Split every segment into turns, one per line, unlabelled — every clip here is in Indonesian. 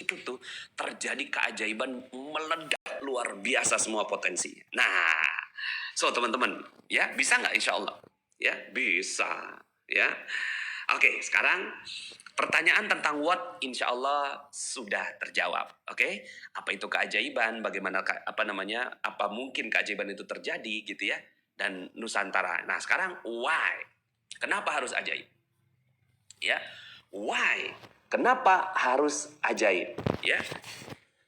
itu tuh terjadi keajaiban meledak luar biasa semua potensinya. Nah, so teman-teman, ya bisa nggak insya Allah? Ya bisa, ya. Oke, sekarang pertanyaan tentang what insya Allah sudah terjawab. Oke, apa itu keajaiban? Bagaimana apa mungkin keajaiban itu terjadi gitu ya? Dan Nusantara. Nah, sekarang why? Kenapa harus ajaib? Ya, why? Kenapa harus ajaib? Ya,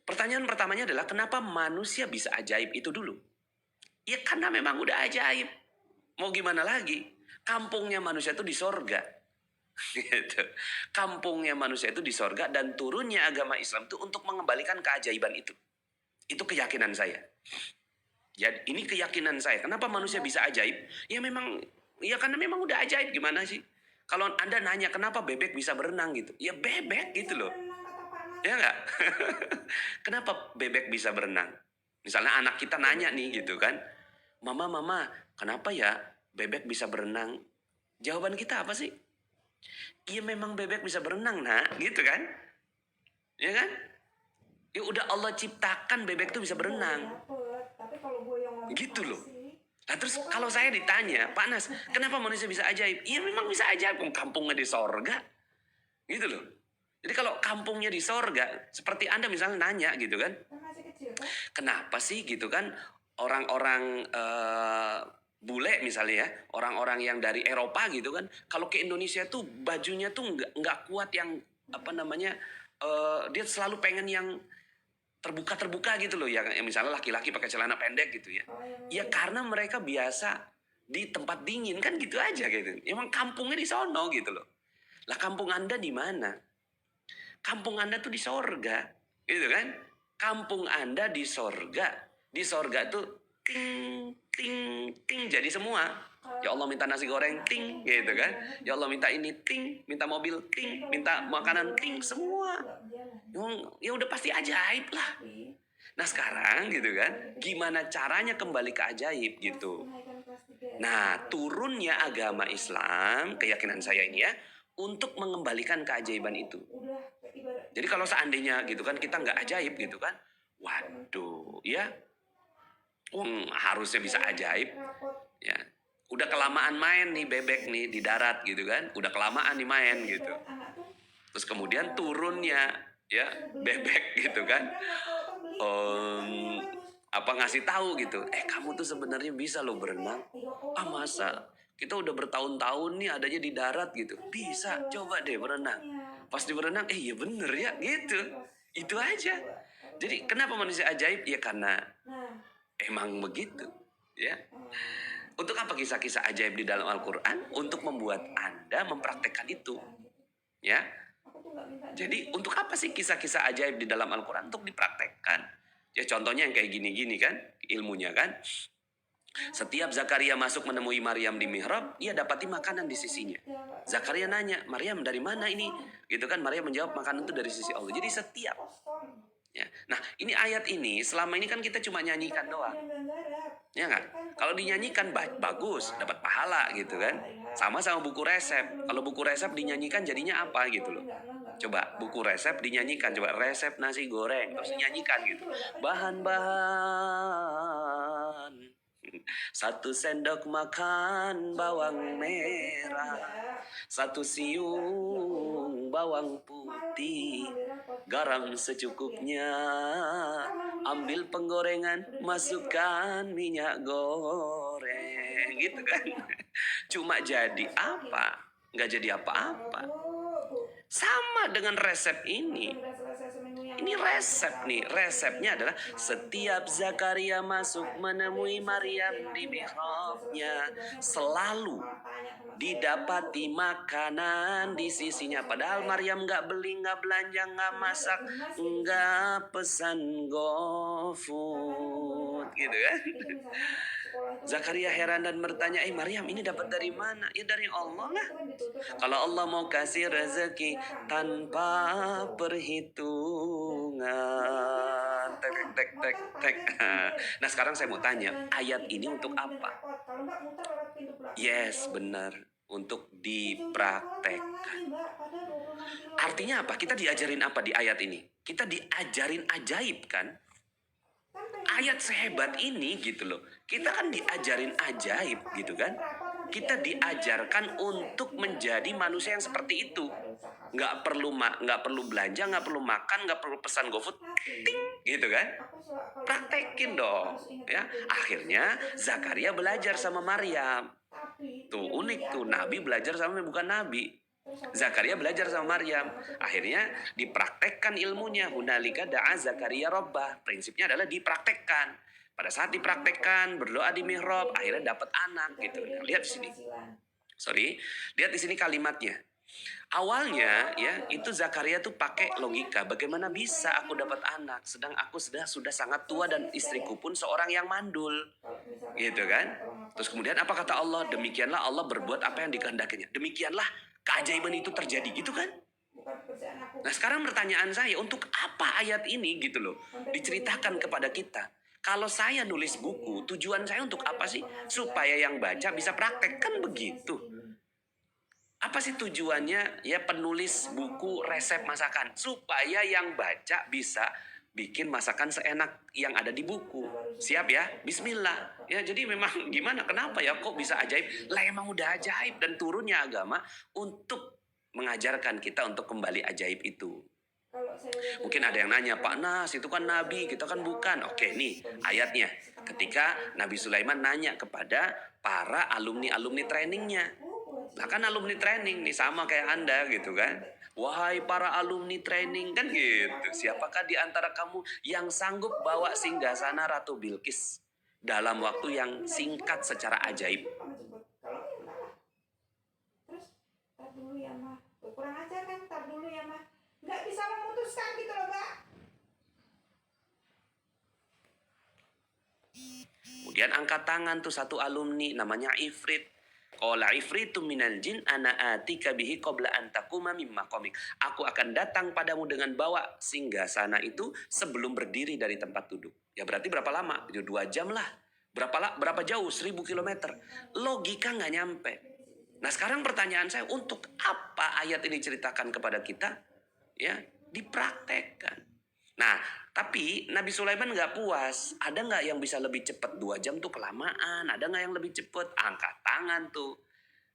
pertanyaan pertamanya adalah kenapa manusia bisa ajaib itu dulu? Ya karena memang udah ajaib. Mau gimana lagi? Kampungnya manusia itu di sorga. Gitu. Kampungnya manusia itu di sorga dan turunnya agama Islam itu untuk mengembalikan keajaiban itu. Itu keyakinan saya. Ya, ini keyakinan saya. Kenapa manusia bisa ajaib? Ya karena memang udah ajaib. Gimana sih? Kalau Anda nanya kenapa bebek bisa berenang gitu. Ya bebek gitu loh. Ya enggak? Kenapa bebek bisa berenang? Misalnya anak kita nanya nih gitu kan. Mama, kenapa ya bebek bisa berenang? Jawaban kita apa sih? Iya memang bebek bisa berenang nak, gitu kan? Ya kan? Ya udah Allah ciptakan bebek tuh bisa berenang. Gitu loh. Nah terus kalau saya ditanya, Pak Nas, kenapa manusia bisa ajaib? Iya memang bisa ajaib, kampungnya di sorga. Gitu loh. Jadi kalau kampungnya di sorga, seperti Anda misalnya nanya gitu kan. Kenapa sih gitu kan orang-orang bule misalnya ya, orang-orang yang dari Eropa gitu kan, kalau ke Indonesia tuh bajunya tuh nggak kuat yang dia selalu pengen yang terbuka gitu loh ya, misalnya laki-laki pakai celana pendek gitu ya. Ya karena mereka biasa di tempat dingin kan gitu aja gitu. Emang kampungnya di sono gitu loh. Lah kampung Anda di mana? Kampung Anda tuh di sorga, gitu kan? Kampung Anda di sorga. Di sorga tuh ting ting ting jadi semua. Ya Allah minta nasi goreng ting gitu kan. Ya Allah minta ini ting, minta mobil ting, minta makanan ting semua. Ya udah pasti ajaib lah. Nah sekarang gitu kan, gimana caranya kembali ke ajaib gitu. Nah turunnya agama Islam, keyakinan saya ini ya, untuk mengembalikan keajaiban itu. Jadi kalau seandainya gitu kan kita nggak ajaib gitu kan, waduh ya, harusnya bisa ajaib ya. Udah kelamaan main nih bebek nih di darat gitu kan, udah kelamaan nih main gitu. Terus kemudian turunnya ya bebek gitu kan, ngasih tahu gitu, kamu tuh sebenarnya bisa loh berenang. Masa? Kita udah bertahun-tahun nih adanya di darat gitu. Bisa, coba deh berenang. Pas di berenang, iya bener ya gitu. Itu aja. Jadi kenapa manusia ajaib? Ya karena emang begitu. Ya. Untuk apa kisah-kisah ajaib di dalam Al-Quran? Untuk membuat Anda mempraktekkan itu. Ya. Jadi untuk apa sih kisah-kisah ajaib di dalam Al-Quran? Untuk dipraktekkan. Ya contohnya yang kayak gini-gini kan, ilmunya kan. Setiap Zakaria masuk menemui Maryam di mihrab, ia dapati makanan di sisinya. Zakaria nanya, Maryam dari mana ini? Gitu kan, Maryam menjawab makanan itu dari sisi Allah. Jadi setiap. Ya. Nah ini ayat ini, selama ini kan kita cuma nyanyikan doang. Ya nggak? Kalau dinyanyikan bagus, dapat pahala gitu kan. Sama buku resep. Kalau buku resep dinyanyikan jadinya apa gitu loh. Coba buku resep dinyanyikan, coba resep nasi goreng terus dinyanyikan gitu. Bahan-bahan 1 sendok makan bawang merah, 1 siung bawang putih, garam secukupnya, ambil penggorengan, masukkan minyak goreng, gitu kan. Cuma jadi apa? Nggak jadi apa-apa. Sama dengan resep ini. Ini resep nih. Resepnya adalah setiap Zakaria masuk menemui Maryam di mihrabnya, selalu didapati makanan di sisinya. Padahal Maryam nggak beli, nggak belanja, nggak masak, nggak pesan GoFood, gitu kan. Zakaria heran dan bertanya, Maryam ini dapat dari mana? Ya dari Allah lah. Kalau Allah mau kasih rezeki tanpa perhitungan. Tek. Nah sekarang saya mau tanya, ayat ini untuk apa? Yes, benar. Untuk dipraktekkan. Artinya apa? Kita diajarin apa di ayat ini? Kita diajarin ajaib kan? Ayat sehebat ini gitu loh. Kita kan diajarin ajaib gitu kan? Kita diajarkan untuk menjadi manusia yang seperti itu. Nggak perlu belanja, nggak perlu makan, nggak perlu pesan GoFood, ting, gitu kan? Praktekin dong, ya. Akhirnya Zakaria belajar sama Maryam. Tuh unik tuh, Nabi belajar sama bukan Nabi. Zakaria belajar sama Maryam. Akhirnya dipraktekkan ilmunya. Hunalika da'a Zakaria Rabbah. Prinsipnya adalah dipraktekkan. Pada saat dipraktekkan, berdoa di mihrab, akhirnya dapat anak gitu. Nah, lihat di sini. Lihat di sini kalimatnya. Awalnya ya itu Zakaria tuh pakai logika, bagaimana bisa aku dapat anak sedang aku sudah sangat tua dan istriku pun seorang yang mandul. Gitu kan? Terus kemudian apa kata Allah? Demikianlah Allah berbuat apa yang dikehendakinya. Demikianlah keajaiban itu terjadi gitu kan? Nah sekarang pertanyaan saya, untuk apa ayat ini gitu loh diceritakan kepada kita? Kalau saya nulis buku, tujuan saya untuk apa sih? Supaya yang baca bisa praktek, kan begitu. Apa sih tujuannya ya penulis buku resep masakan? Supaya yang baca bisa bikin masakan seenak yang ada di buku. Siap ya? Bismillah. Ya jadi memang gimana? Kenapa ya kok bisa ajaib? Lah emang udah ajaib dan turunnya agama untuk mengajarkan kita untuk kembali ajaib itu. Mungkin ada yang nanya, Pak Nas itu kan Nabi, kita kan bukan. Oke nih ayatnya. Ketika Nabi Sulaiman nanya kepada para alumni-alumni trainingnya. Nah kan alumni training nih sama kayak Anda gitu kan. Wahai para alumni training kan gitu. Siapakah di antara kamu yang sanggup bawa singgasana Ratu Bilqis dalam waktu yang singkat secara ajaib?
Terus tar dulu ya mah. Kurang ajar kan, tar dulu ya mah. Nggak bisa memutuskan gitu loh Mbak.
Kemudian angkat tangan tuh satu alumni namanya Ifrit. Qala ifritu minal jin ana atika bihi qabla an taquma mim maqamik. Aku akan datang padamu dengan bawa singgasana itu sebelum berdiri dari tempat duduk. Ya berarti berapa lama? 2 jam lah. Berapa jauh? 1000 kilometer. Logika nggak nyampe. Nah sekarang pertanyaan saya, untuk apa ayat ini ceritakan kepada kita? Ya, dipraktekkan. Nah, tapi Nabi Sulaiman nggak puas. Ada nggak yang bisa lebih cepat? 2 jam tuh kelamaan. Ada nggak yang lebih cepat? Angkat tangan tuh.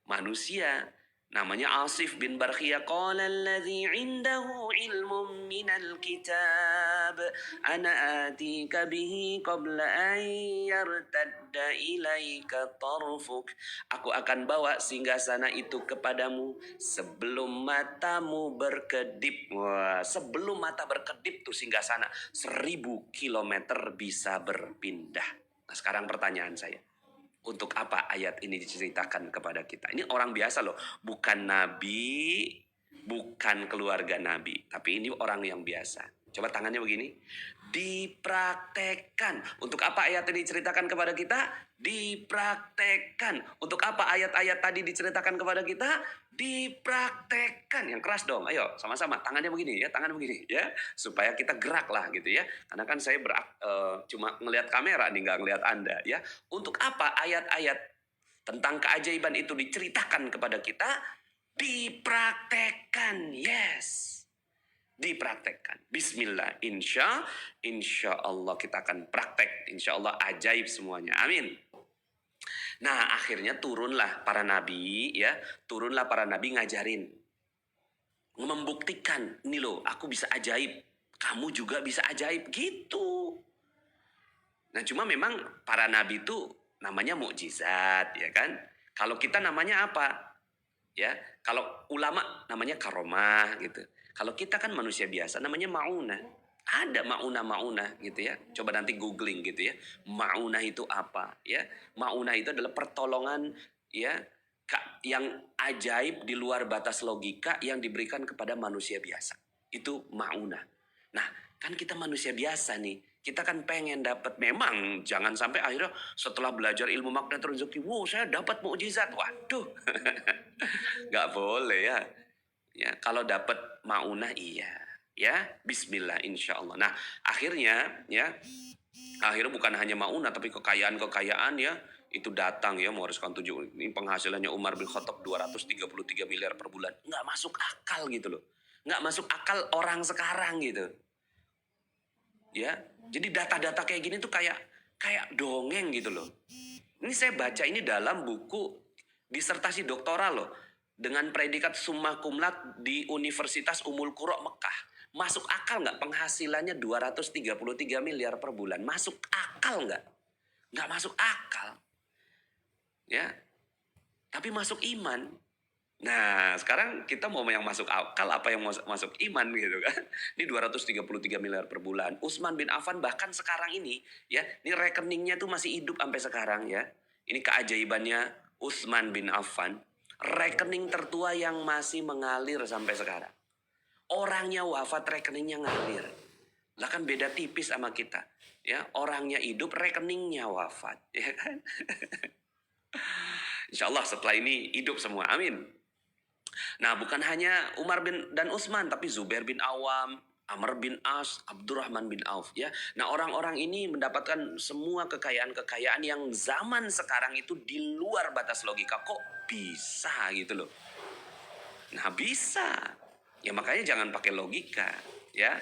Manusia. Namanya Asif bin Barkhiyah. Qala alladhi indahu ilmum minal kitab. Ana atika bihi qabla an yartadda ilaika tarfuk. Aku akan bawa singgasana itu kepadamu sebelum matamu berkedip. Wah, sebelum mata berkedip tuh singgasana 1000 kilometer bisa berpindah. Nah sekarang pertanyaan saya, untuk apa ayat ini diceritakan kepada kita? Ini orang biasa loh, bukan nabi, bukan keluarga nabi, tapi ini orang yang biasa. Coba tangannya begini. Dipraktekkan. Untuk apa ayat ini diceritakan kepada kita? Dipraktekkan. Untuk apa ayat-ayat tadi diceritakan kepada kita? Dipraktekkan. Yang keras dong. Ayo sama-sama. Tangannya begini ya. Tangan begini ya. Supaya kita gerak lah gitu ya. Karena kan saya cuma ngelihat kamera nih, nggak ngelihat Anda ya. Untuk apa ayat-ayat tentang keajaiban itu diceritakan kepada kita? Dipraktekkan. Yes. Dipraktekkan. Bismillah. Insya Allah kita akan praktek. Insya Allah ajaib semuanya. Amin. Nah akhirnya turunlah para nabi ya. Turunlah para nabi ngajarin. Membuktikan. Ini loh aku bisa ajaib. Kamu juga bisa ajaib. Gitu. Nah cuma memang para nabi itu namanya mukjizat ya kan. Kalau kita namanya apa? Ya, kalau ulama namanya karomah gitu. Kalau kita kan manusia biasa namanya maunah. Ada maunah gitu ya. Coba nanti googling gitu ya. Maunah itu apa ya? Maunah itu adalah pertolongan ya yang ajaib di luar batas logika yang diberikan kepada manusia biasa. Itu maunah. Nah, kan kita manusia biasa nih. Kita kan pengen dapat, memang jangan sampai akhirnya setelah belajar ilmu magnet rezeki, wow saya dapat mukjizat. Waduh. Nggak boleh ya. Ya, kalau dapat maunah iya. Ya, bismillah insya Allah. Nah, akhirnya bukan hanya maunah tapi kekayaan ya itu datang ya, mewariskan 7. Ini penghasilannya Umar bin Khattab 233 miliar per bulan. Nggak masuk akal gitu loh. nggak masuk akal orang sekarang gitu. Ya, jadi data-data kayak gini tuh kayak dongeng gitu loh. Ini saya baca ini dalam buku disertasi doktoral loh, dengan predikat summa cum laude di Universitas Ummul Qura Mekah. Masuk akal nggak penghasilannya 233 miliar per bulan? Masuk akal nggak? Nggak masuk akal. Ya, tapi masuk iman. Nah, sekarang kita mau yang masuk akal apa yang masuk iman gitu kan. Ini 233 miliar per bulan. Utsman bin Affan bahkan sekarang ini ya, ini rekeningnya tuh masih hidup sampai sekarang ya. Ini keajaibannya Utsman bin Affan. Rekening tertua yang masih mengalir sampai sekarang. Orangnya wafat, rekeningnya ngalir. Lah kan beda tipis sama kita. Ya, orangnya hidup, rekeningnya wafat, ya kan? Insya Allah setelah ini hidup semua. Amin. Nah, bukan hanya Umar bin dan Utsman, tapi Zubair bin Awam, Amr bin As, Abdurrahman bin Auf ya. Nah, orang-orang ini mendapatkan semua kekayaan-kekayaan yang zaman sekarang itu di luar batas logika. Kok bisa gitu loh. Nah, bisa. Ya makanya jangan pakai logika ya.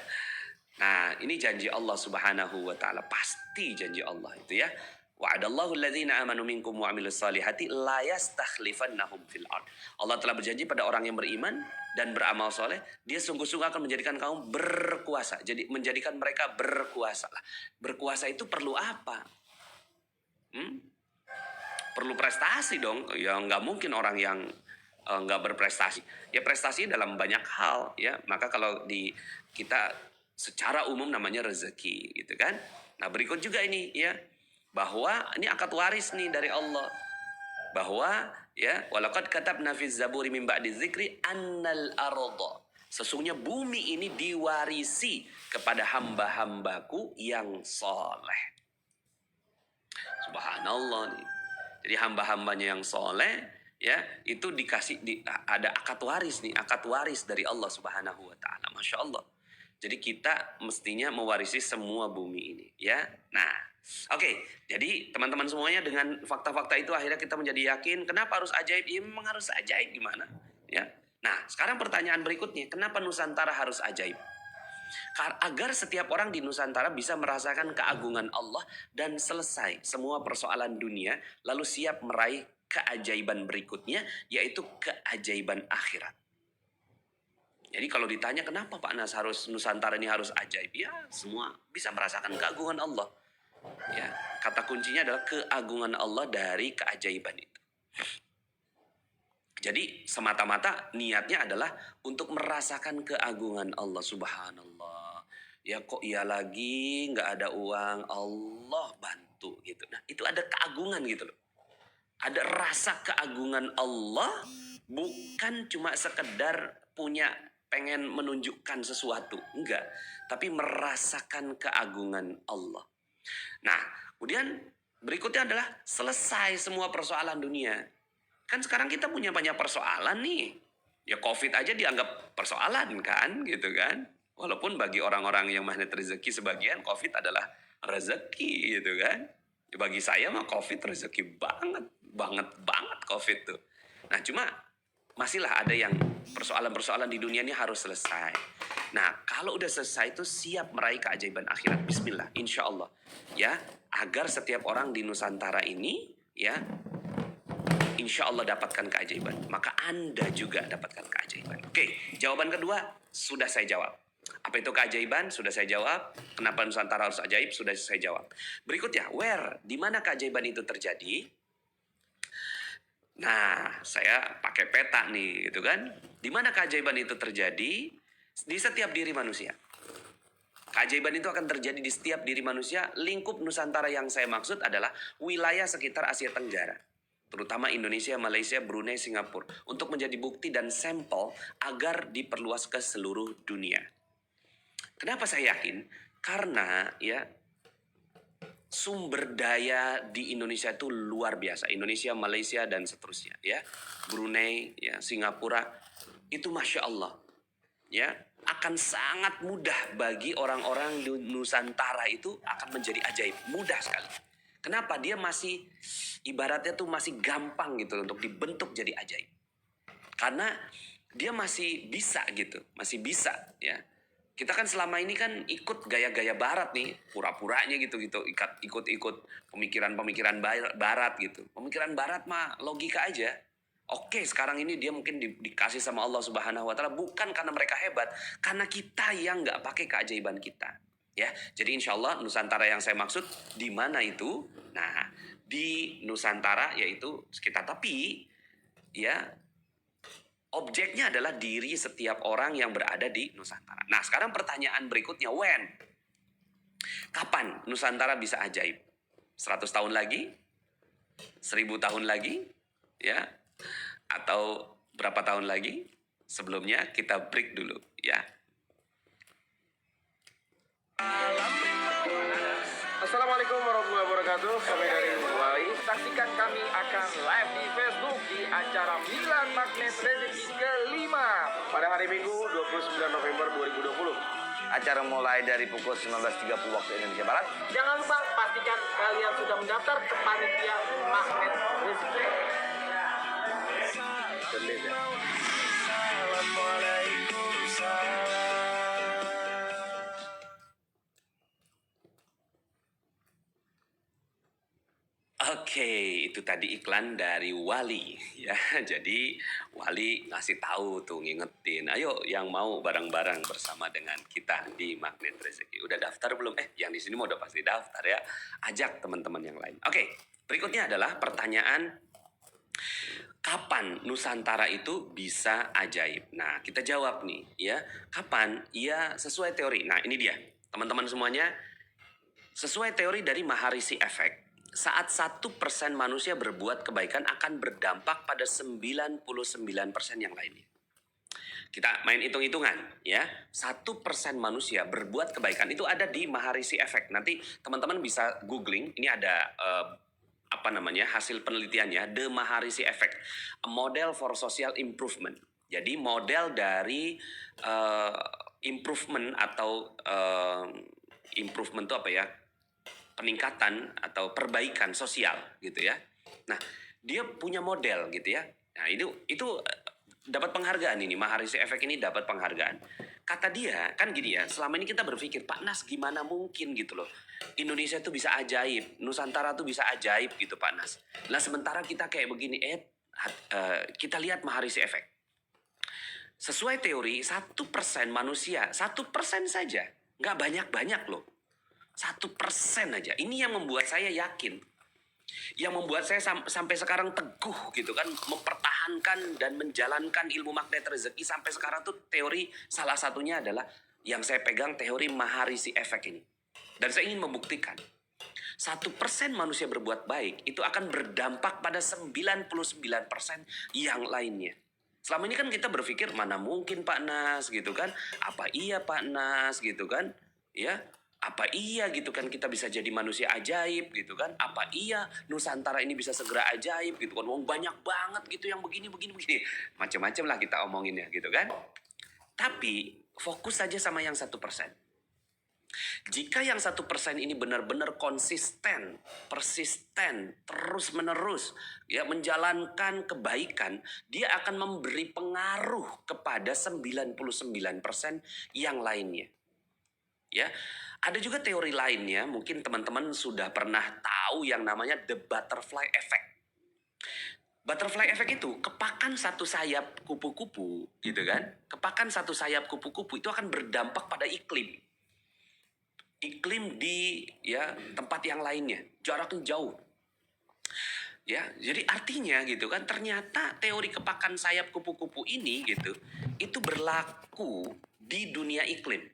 Nah, ini janji Allah Subhanahu wa taala, pasti janji Allah itu ya. Wa'adallahu alladhina amanu minkum wa 'amilus solihati la yastakhlifannahum fil ard. Allah telah berjanji pada orang yang beriman dan beramal soleh, dia sungguh-sungguh akan menjadikan kaum berkuasa. Jadi menjadikan mereka berkuasa lah. Berkuasa itu perlu apa? Perlu prestasi dong. Ya nggak mungkin orang yang nggak berprestasi. Ya prestasi dalam banyak hal ya. Maka kalau di kita secara umum namanya rezeki gitu kan. Nah berikut juga ini ya, bahwa ini akad waris nih dari Allah, bahwa ya walaqad katabna fiz zaburi min ba'di dzikri annal arda, sesungguhnya bumi ini diwarisi kepada hamba-hambaku yang soleh. Subhanallah nih. Jadi hamba-hambanya yang soleh ya itu dikasih ada akad waris nih, akad waris dari Allah Subhanahu wa taala. Masya Allah. Jadi kita mestinya mewarisi semua bumi ini ya. Nah, oke. Jadi teman-teman semuanya dengan fakta-fakta itu akhirnya kita menjadi yakin kenapa harus ajaib? Ya memang harus ajaib gimana? Ya. Nah, sekarang pertanyaan berikutnya, kenapa Nusantara harus ajaib? Agar setiap orang di Nusantara bisa merasakan keagungan Allah dan selesai semua persoalan dunia, lalu siap meraih keajaiban berikutnya, yaitu keajaiban akhirat. Jadi kalau ditanya kenapa Pak Nas harus Nusantara ini harus ajaib? Ya semua bisa merasakan keagungan Allah. Ya, kata kuncinya adalah keagungan Allah dari keajaiban itu. Jadi semata-mata niatnya adalah untuk merasakan keagungan Allah. Subhanallah. Ya kok iya lagi nggak ada uang, Allah bantu gitu. Nah itu ada keagungan gitu loh. Ada rasa keagungan Allah, bukan cuma sekedar punya pengen menunjukkan sesuatu, enggak, tapi merasakan keagungan Allah. Nah, kemudian berikutnya adalah selesai semua persoalan dunia. Kan sekarang kita punya banyak persoalan nih. Ya Covid aja dianggap persoalan kan, gitu kan. Walaupun bagi orang-orang yang magnet rezeki sebagian Covid adalah rezeki gitu kan. Ya bagi saya mah Covid rezeki banget, banget Covid tuh. Nah, cuma masihlah ada yang persoalan-persoalan di dunia ini harus selesai. Nah, kalau udah selesai itu siap meraih keajaiban akhirat. Bismillah, insya Allah. Ya, agar setiap orang di Nusantara ini, ya, insya Allah dapatkan keajaiban. Maka Anda juga dapatkan keajaiban. Oke, jawaban kedua sudah saya jawab. Apa itu keajaiban? Sudah saya jawab. Kenapa Nusantara harus ajaib? Sudah saya jawab. Berikutnya, where? Di mana keajaiban itu terjadi? Nah, saya pakai peta nih, gitu kan. Di mana keajaiban itu terjadi? Di setiap diri manusia. Keajaiban itu akan terjadi di setiap diri manusia. Lingkup Nusantara yang saya maksud adalah wilayah sekitar Asia Tenggara. Terutama Indonesia, Malaysia, Brunei, Singapura. Untuk menjadi bukti dan sampel agar diperluas ke seluruh dunia. Kenapa saya yakin? Karena ya sumber daya di Indonesia itu luar biasa. Indonesia, Malaysia, dan seterusnya. Ya, Brunei, ya, Singapura. Itu Masya Allah. Ya, akan sangat mudah bagi orang-orang di Nusantara itu akan menjadi ajaib. Mudah sekali. Kenapa? Dia masih, ibaratnya tuh masih gampang gitu untuk dibentuk jadi ajaib. Karena dia masih bisa gitu, masih bisa ya. Kita kan selama ini kan ikut gaya-gaya barat nih, pura-puranya gitu-gitu, ikut-ikut pemikiran-pemikiran barat gitu. Pemikiran barat mah logika aja. Oke, sekarang ini dia mungkin dikasih sama Allah Subhanahu wa taala bukan karena mereka hebat, karena kita yang nggak pakai keajaiban kita. Ya, jadi insya Allah Nusantara yang saya maksud di mana itu? Nah, di Nusantara yaitu sekitar, tapi ya objeknya adalah diri setiap orang yang berada di Nusantara. Nah, sekarang pertanyaan berikutnya, when? Kapan Nusantara bisa ajaib? 100 tahun lagi? 1000 tahun lagi? Ya? Atau berapa tahun lagi? Sebelumnya kita break dulu, ya.
Assalamualaikum warahmatullahi wabarakatuh. Kami dari Wali. Saksikan kami akan live di Facebook di acara Milan Magnet Rezeki kelima pada hari Minggu 29 November 2020.
Acara mulai dari pukul 19.30 waktu Indonesia Barat.
Jangan lupa pastikan kalian sudah mendaftar ke panitia Magnet Rezeki.
Oke, itu tadi iklan dari Wali ya. Jadi Wali ngasih tahu tuh, ngingetin, ayo yang mau bareng-bareng bersama dengan kita di Magnet Rezeki. Udah daftar belum? Yang di sini mau udah pasti daftar ya. Ajak teman-teman yang lain. Oke, berikutnya adalah pertanyaan, kapan Nusantara itu bisa ajaib? Nah, kita jawab nih ya. Kapan? Ya sesuai teori. Nah, ini dia. Teman-teman semuanya, sesuai teori dari Maharishi Effect, saat 1% manusia berbuat kebaikan akan berdampak pada 99% yang lainnya. Kita main hitung-hitungan ya. 1% manusia berbuat kebaikan itu ada di Maharishi Effect. Nanti teman-teman bisa googling, ini ada hasil penelitiannya, The Maharishi Effect, a model for social improvement. Jadi model dari improvement atau improvement itu apa ya? Peningkatan atau perbaikan sosial gitu ya. Nah, dia punya model gitu ya. Nah, itu dapat penghargaan ini, Maharishi Effect ini dapat penghargaan. Kata dia, kan gini ya, selama ini kita berpikir, Pak Nas gimana mungkin gitu loh. Indonesia tuh bisa ajaib, Nusantara tuh bisa ajaib gitu Pak Nas. Nah, sementara kita kayak begini, kita lihat Maharishi Effect. Sesuai teori, 1% manusia, 1% saja, nggak banyak-banyak loh. 1% aja. Ini yang membuat saya yakin. Yang membuat saya sampai sekarang teguh gitu kan. Mempertahankan dan menjalankan ilmu magnet rezeki sampai sekarang tuh teori salah satunya adalah yang saya pegang teori Maharishi Effect ini. Dan saya ingin membuktikan. 1% manusia berbuat baik itu akan berdampak pada 99% yang lainnya. Selama ini kan kita berpikir mana mungkin Pak Nas gitu kan. Apa iya Pak Nas gitu kan. Ya. Apa iya gitu kan kita bisa jadi manusia ajaib gitu kan. Apa iya Nusantara ini bisa segera ajaib gitu kan. Banyak banget gitu yang begini. Macam-macam lah kita omonginnya gitu kan. Tapi fokus saja sama yang 1%. Jika yang 1% ini benar-benar konsisten, persisten, terus-menerus ya menjalankan kebaikan, dia akan memberi pengaruh kepada 99% yang lainnya. Ya, ada juga teori lainnya, mungkin teman-teman sudah pernah tahu yang namanya the butterfly effect. Butterfly effect itu kepakan satu sayap kupu-kupu, gitu kan? Kepakan satu sayap kupu-kupu itu akan berdampak pada iklim. Iklim di tempat yang lainnya, jaraknya jauh. Ya, jadi artinya gitu kan, ternyata teori kepakan sayap kupu-kupu ini gitu, itu berlaku di dunia iklim.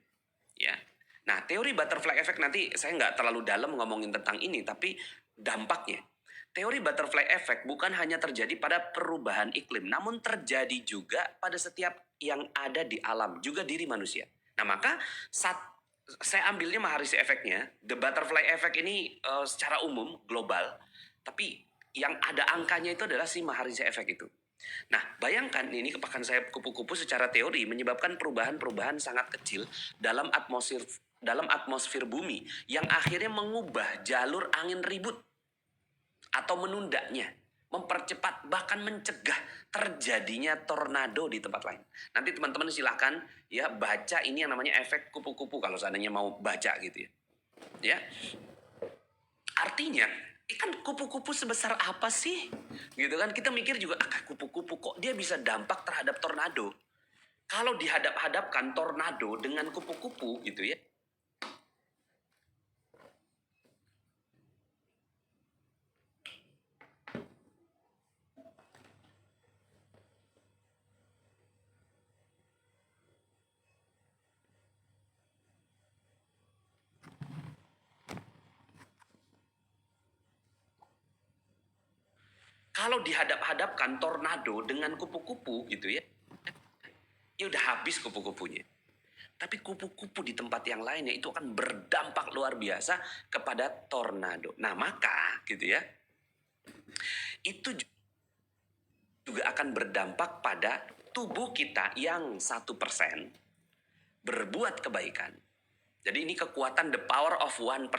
Ya. Nah, teori butterfly effect nanti saya nggak terlalu dalam ngomongin tentang ini, tapi dampaknya. Teori butterfly effect bukan hanya terjadi pada perubahan iklim, namun terjadi juga pada setiap yang ada di alam, juga diri manusia. Nah, maka saya ambilnya Maharishi Effect-nya, the butterfly effect ini secara umum, global, tapi yang ada angkanya itu adalah si Maharishi Effect itu. Nah, bayangkan ini kepakan sayap kupu-kupu secara teori menyebabkan perubahan-perubahan sangat kecil dalam atmosfer bumi yang akhirnya mengubah jalur angin ribut atau menundanya. mempercepat, bahkan mencegah terjadinya tornado di tempat lain. Nanti teman-teman silakan ya baca ini yang namanya efek kupu-kupu kalau seandainya mau baca gitu ya. Ya. Artinya, kan kupu-kupu sebesar apa sih? Gitu kan kita mikir juga kupu-kupu kok dia bisa dampak terhadap tornado. Kalau dihadap-hadapkan tornado dengan kupu-kupu gitu ya. Kalau dihadap-hadapkan tornado dengan kupu-kupu gitu ya. Ya udah habis kupu-kupunya. Tapi kupu-kupu di tempat yang lainnya itu akan berdampak luar biasa kepada tornado. Nah maka gitu ya. Itu juga akan berdampak pada tubuh kita yang 1% berbuat kebaikan. Jadi ini kekuatan the power of 1%.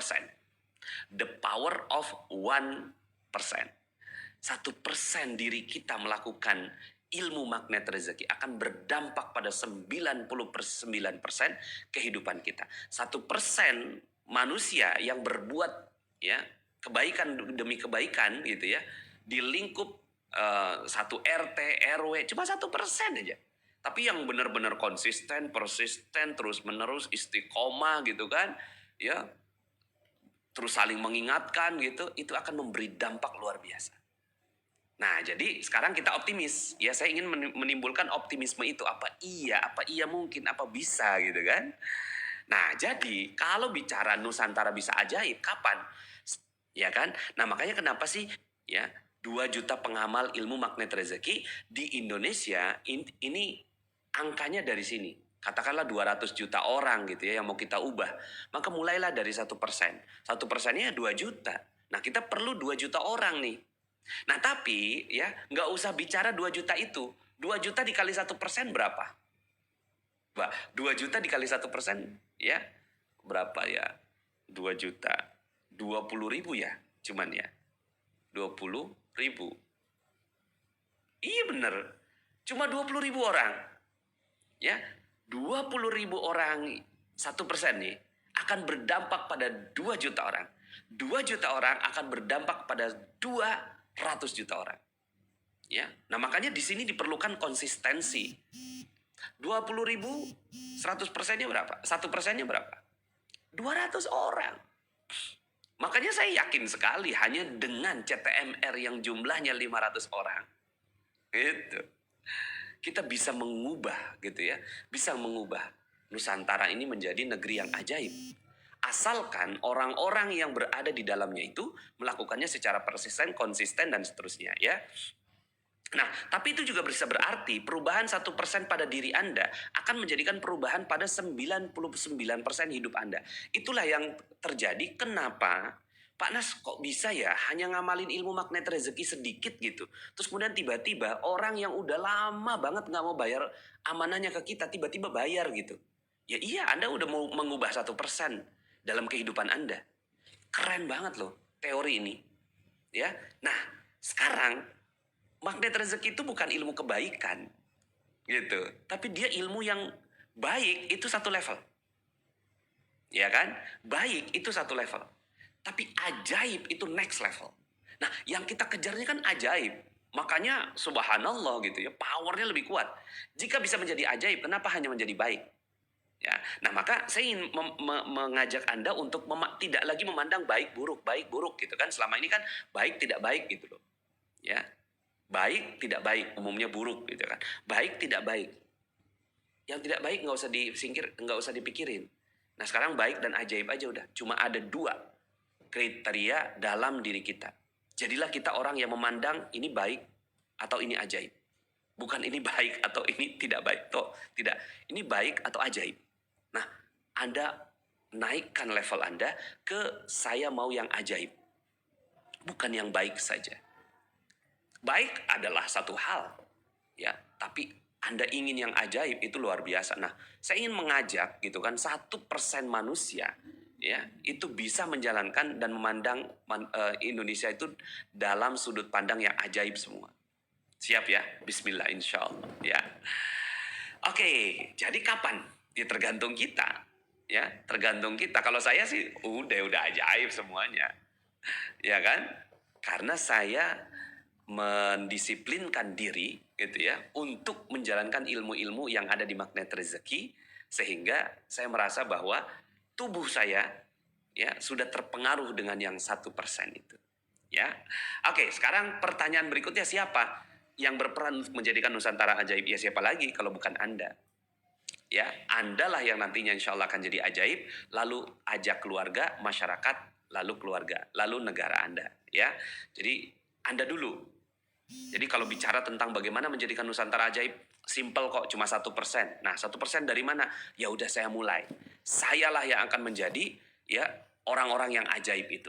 The power of 1%. 1% diri kita melakukan ilmu magnet rezeki akan berdampak pada 99% kehidupan kita. 1% manusia yang berbuat ya kebaikan demi kebaikan gitu ya di lingkup satu RT RW cuma 1% aja. Tapi yang benar-benar konsisten, persisten, terus menerus istiqomah gitu kan, ya terus saling mengingatkan gitu, itu akan memberi dampak luar biasa. Nah, jadi sekarang kita optimis. Ya, saya ingin menimbulkan optimisme itu. Apa iya mungkin, apa bisa gitu kan. Nah, jadi kalau bicara Nusantara bisa ajaib, kapan? Ya kan? Nah, makanya kenapa sih ya 2 juta pengamal ilmu magnet rezeki di Indonesia ini angkanya dari sini. Katakanlah 200 juta orang gitu ya yang mau kita ubah. Maka mulailah dari 1%. 1%-nya 2 juta. Nah, kita perlu 2 juta orang nih. Nah tapi ya nggak usah bicara 2 juta itu. 2 juta dikali 1% berapa? 2 juta dikali 1% ya berapa ya? 2 juta 20.000 ya cuman ya 20.000. Iya bener, cuma 20.000 orang ya 20.000 orang 1% nih akan berdampak pada 2 juta orang. 2 juta orang akan berdampak pada 200 juta orang. Ya, nah makanya di sini diperlukan konsistensi. 20.000, 100%-nya berapa? 1%-nya berapa? 200 orang. Makanya saya yakin sekali hanya dengan CTMR yang jumlahnya 500 orang. Gitu. Kita bisa mengubah gitu ya. Bisa mengubah Nusantara ini menjadi negeri yang ajaib. Asalkan orang-orang yang berada di dalamnya itu melakukannya secara persisten, konsisten, dan seterusnya ya. Nah, tapi itu juga bisa berarti perubahan 1% pada diri Anda akan menjadikan perubahan pada 99% hidup Anda. Itulah yang terjadi kenapa Pak Nas kok bisa ya hanya ngamalin ilmu magnet rezeki sedikit gitu. Terus kemudian tiba-tiba orang yang udah lama banget gak mau bayar amanahnya ke kita tiba-tiba bayar gitu. Ya iya Anda udah mau mengubah 1% dalam kehidupan Anda. Keren banget loh teori ini. Ya. Nah, sekarang magnet rezeki itu bukan ilmu kebaikan. Gitu. Tapi dia ilmu yang baik itu satu level. Ya kan? Baik itu satu level. Tapi ajaib itu next level. Nah, yang kita kejarnya kan ajaib. Makanya subhanallah gitu ya, powernya lebih kuat. Jika bisa menjadi ajaib, kenapa hanya menjadi baik? Ya, nah maka saya ingin mengajak Anda untuk tidak lagi memandang baik buruk gitu kan. Selama ini kan baik tidak baik gitu loh. Ya. Baik tidak baik, umumnya buruk gitu kan. Baik tidak baik. Yang tidak baik nggak usah disingkir, nggak usah dipikirin. Nah, sekarang baik dan ajaib aja udah. Cuma ada 2 kriteria dalam diri kita. Jadilah kita orang yang memandang ini baik atau ini ajaib. Bukan ini baik atau ini tidak baik. Toh, tidak. Ini baik atau ajaib. Nah, Anda naikkan level Anda ke saya mau yang ajaib. Bukan yang baik saja. Baik adalah satu hal. Ya, tapi Anda ingin yang ajaib itu luar biasa. Nah, saya ingin mengajak gitu kan 1% manusia ya, itu bisa menjalankan dan memandang Indonesia itu dalam sudut pandang yang ajaib semua. Siap ya? Bismillah insya Allah. Ya. Oke, jadi kapan? Ya tergantung kita. Ya, tergantung kita. Kalau saya sih udah ajaib semuanya. Ya kan? Karena saya mendisiplinkan diri gitu ya untuk menjalankan ilmu-ilmu yang ada di magnet rezeki, sehingga saya merasa bahwa tubuh saya ya sudah terpengaruh dengan yang 1% itu. Ya. Oke, sekarang pertanyaan berikutnya, siapa yang berperan untuk menjadikan Nusantara ajaib? Ya siapa lagi kalau bukan Anda? Ya, Anda lah yang nantinya insya Allah akan jadi ajaib, lalu ajak keluarga, masyarakat, lalu keluarga, lalu negara Anda. Ya, jadi Anda dulu. Jadi kalau bicara tentang bagaimana menjadikan Nusantara ajaib, simple kok, cuma 1%. Nah, 1% dari mana? Ya udah, saya mulai. Sayalah yang akan menjadi ya orang-orang yang ajaib itu.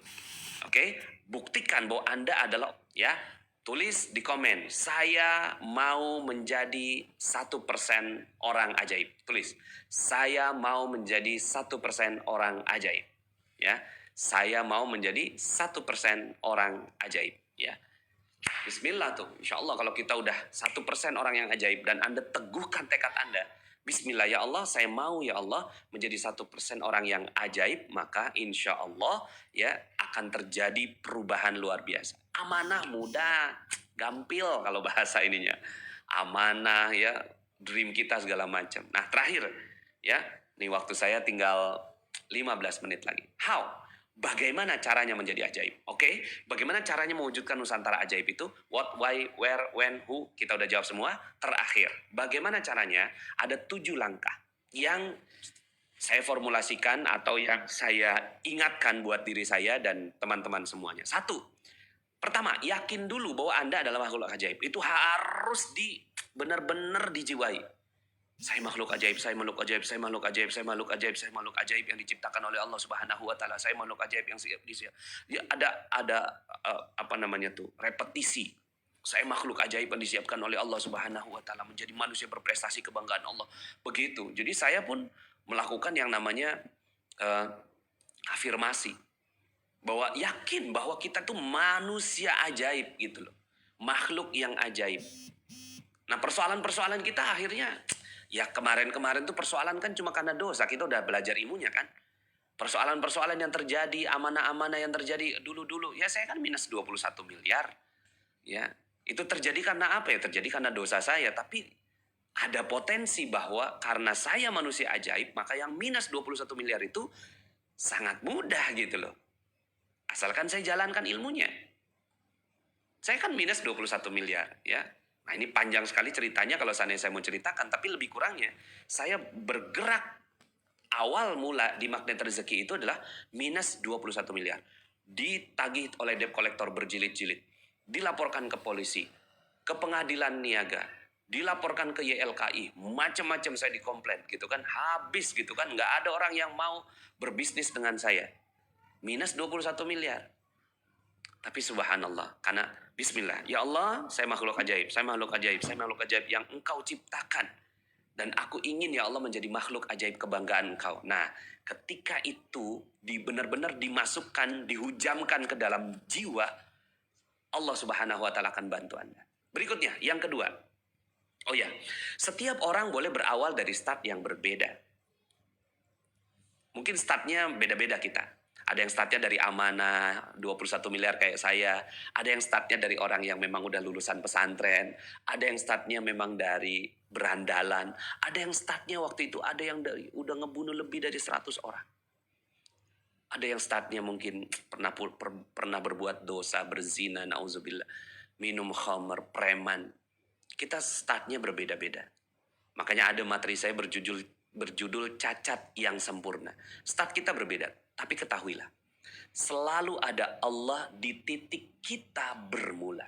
Oke, buktikan bahwa Anda adalah, ya, tulis di komen, saya mau menjadi 1% orang ajaib. Tulis, saya mau menjadi 1% orang ajaib. Ya, saya mau menjadi 1% orang ajaib. Ya, Bismillah tuh, insya Allah kalau kita udah 1% orang yang ajaib dan Anda teguhkan tekad Anda, Bismillah, ya Allah, saya mau ya Allah menjadi 1% orang yang ajaib, maka insya Allah ya akan terjadi perubahan luar biasa. Amanah mudah, gampil kalau bahasa ininya. Amanah ya, dream kita segala macam. Nah terakhir ya, nih waktu saya tinggal 15 menit lagi. How? Bagaimana caranya menjadi ajaib? Oke, bagaimana caranya mewujudkan Nusantara ajaib itu? What, why, where, when, who? Kita udah jawab semua. Terakhir, bagaimana caranya? Ada 7 langkah yang saya formulasikan atau yang saya ingatkan buat diri saya dan teman-teman semuanya. 1, pertama, yakin dulu bahwa Anda adalah makhluk ajaib. Itu harus benar-benar dijiwai. Saya makhluk ajaib, saya makhluk ajaib, saya makhluk ajaib, saya makhluk ajaib, saya makhluk ajaib yang diciptakan oleh Allah Subhanahu wa taala. Saya makhluk ajaib yang siap. Ya, ada apa namanya tuh? Repetisi. Saya makhluk ajaib yang disiapkan oleh Allah Subhanahu wa taala menjadi manusia berprestasi kebanggaan Allah. Begitu. Jadi saya pun melakukan yang namanya afirmasi. Bahwa yakin bahwa kita tuh manusia ajaib gitu loh. Makhluk yang ajaib. Nah, persoalan-persoalan kita akhirnya, ya kemarin-kemarin tuh persoalan kan cuma karena dosa. Kita udah belajar ilmunya kan. Persoalan-persoalan yang terjadi, amanah-amanah yang terjadi dulu-dulu. Ya saya kan minus 21 miliar. Ya, itu terjadi karena apa ya? Terjadi karena dosa saya. Tapi ada potensi bahwa karena saya manusia ajaib, maka yang minus 21 miliar itu sangat mudah gitu loh. Asalkan saya jalankan ilmunya. Saya kan minus 21 miliar ya. Nah ini panjang sekali ceritanya kalau seandainya saya mau ceritakan. Tapi lebih kurangnya saya bergerak awal mula di magnet rezeki itu adalah minus 21 miliar. Ditagih oleh debt collector berjilid-jilid. Dilaporkan ke polisi. Ke pengadilan niaga. Dilaporkan ke YLKI. Macam-macam saya dikomplain gitu kan. Habis gitu kan. Nggak ada orang yang mau berbisnis dengan saya. Minus 21 miliar. Tapi subhanallah, karena bismillah, ya Allah, saya makhluk ajaib, saya makhluk ajaib, saya makhluk ajaib yang Engkau ciptakan. Dan aku ingin ya Allah menjadi makhluk ajaib kebanggaan Engkau. Nah, ketika itu benar-benar dimasukkan, dihujamkan ke dalam jiwa, Allah Subhanahu wa taala akan bantu Anda. Berikutnya, yang kedua. Oh ya, setiap orang boleh berawal dari start yang berbeda. Mungkin startnya beda-beda kita. Ada yang startnya dari amanah 21 miliar kayak saya. Ada yang startnya dari orang yang memang udah lulusan pesantren. Ada yang startnya memang dari berandalan. Ada yang startnya waktu itu ada yang udah ngebunuh lebih dari 100 orang. Ada yang startnya mungkin pernah berbuat dosa, berzina, nauzubillah. Minum khamr, preman. Kita startnya berbeda-beda. Makanya ada materi saya berjudul cacat yang sempurna. Start kita berbeda. Tapi ketahuilah, selalu ada Allah di titik kita bermula.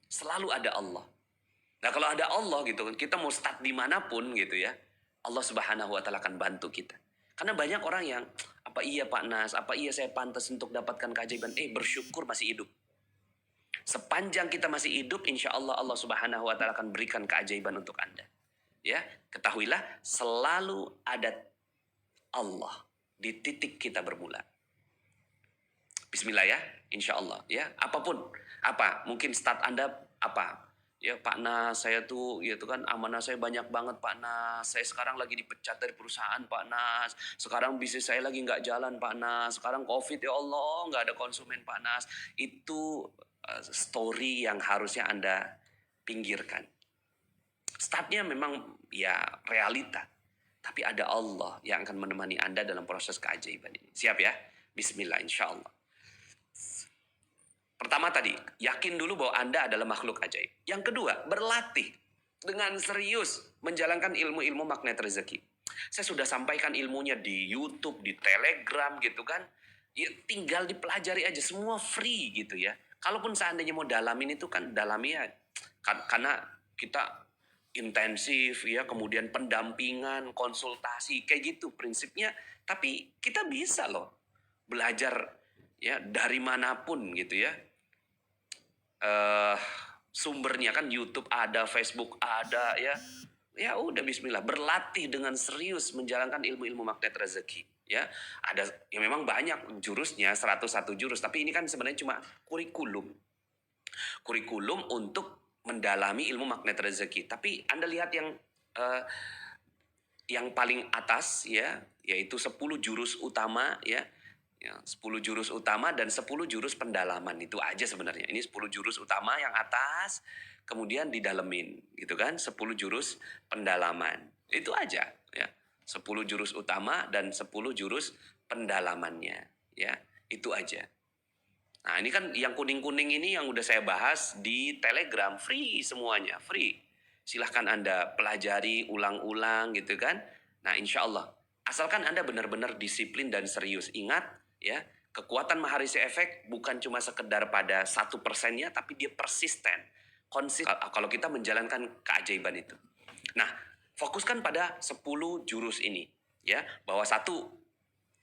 Selalu ada Allah. Nah kalau ada Allah gitu, kita mau start dimanapun gitu ya, Allah Subhanahu wa taala akan bantu kita. Karena banyak orang yang, apa iya Pak Nas, apa iya saya pantas untuk dapatkan keajaiban? Bersyukur masih hidup. Sepanjang kita masih hidup, insya Allah Allah Subhanahu wa taala akan berikan keajaiban untuk Anda. Ya, ketahuilah selalu ada Allah di titik kita bermula. Bismillah ya, insya Allah ya. Apapun, apa mungkin start Anda apa? Ya Pak Nas, saya tuh gitu kan amanah saya banyak banget Pak Nas. Saya sekarang lagi dipecat dari perusahaan Pak Nas. Sekarang bisnis saya lagi nggak jalan Pak Nas. Sekarang COVID ya Allah nggak ada konsumen Pak Nas. Itu story yang harusnya Anda pinggirkan. Startnya memang ya realita. Tapi ada Allah yang akan menemani Anda dalam proses keajaiban ini. Siap ya? Bismillah insya Allah. Pertama tadi, yakin dulu bahwa Anda adalah makhluk ajaib. Yang kedua, berlatih dengan serius menjalankan ilmu-ilmu magnet rezeki. Saya sudah sampaikan ilmunya di YouTube, di Telegram gitu kan. Ya, tinggal dipelajari aja, semua free gitu ya. Kalaupun seandainya mau dalamin itu kan dalamnya karena kita intensif ya, kemudian pendampingan, konsultasi kayak gitu prinsipnya. Tapi kita bisa loh belajar ya dari manapun gitu ya. Sumbernya kan YouTube ada, Facebook ada ya. Ya udah bismillah, berlatih dengan serius menjalankan ilmu-ilmu magnet rezeki ya. Ada ya memang banyak jurusnya, 101 jurus, tapi ini kan sebenarnya cuma kurikulum. Kurikulum untuk mendalami ilmu magnet rezeki. Tapi Anda lihat yang paling atas ya, yaitu 10 jurus utama ya. Ya, 10 jurus utama dan 10 jurus pendalaman itu aja sebenarnya. Ini 10 jurus utama yang atas, kemudian didalemin gitu kan. 10 jurus pendalaman. Itu aja ya. 10 jurus utama dan 10 jurus pendalamannya ya. Itu aja. Nah, ini kan yang kuning-kuning ini yang udah saya bahas di Telegram, free semuanya, free. Silahkan Anda pelajari ulang-ulang gitu kan. Nah, insya Allah. Asalkan Anda benar-benar disiplin dan serius. Ingat, ya, kekuatan Maharisi Efek bukan cuma sekedar pada 1%-nya, tapi dia persisten. Kalau kita menjalankan keajaiban itu. Nah, fokuskan pada 10 jurus ini. Ya, bahwa satu,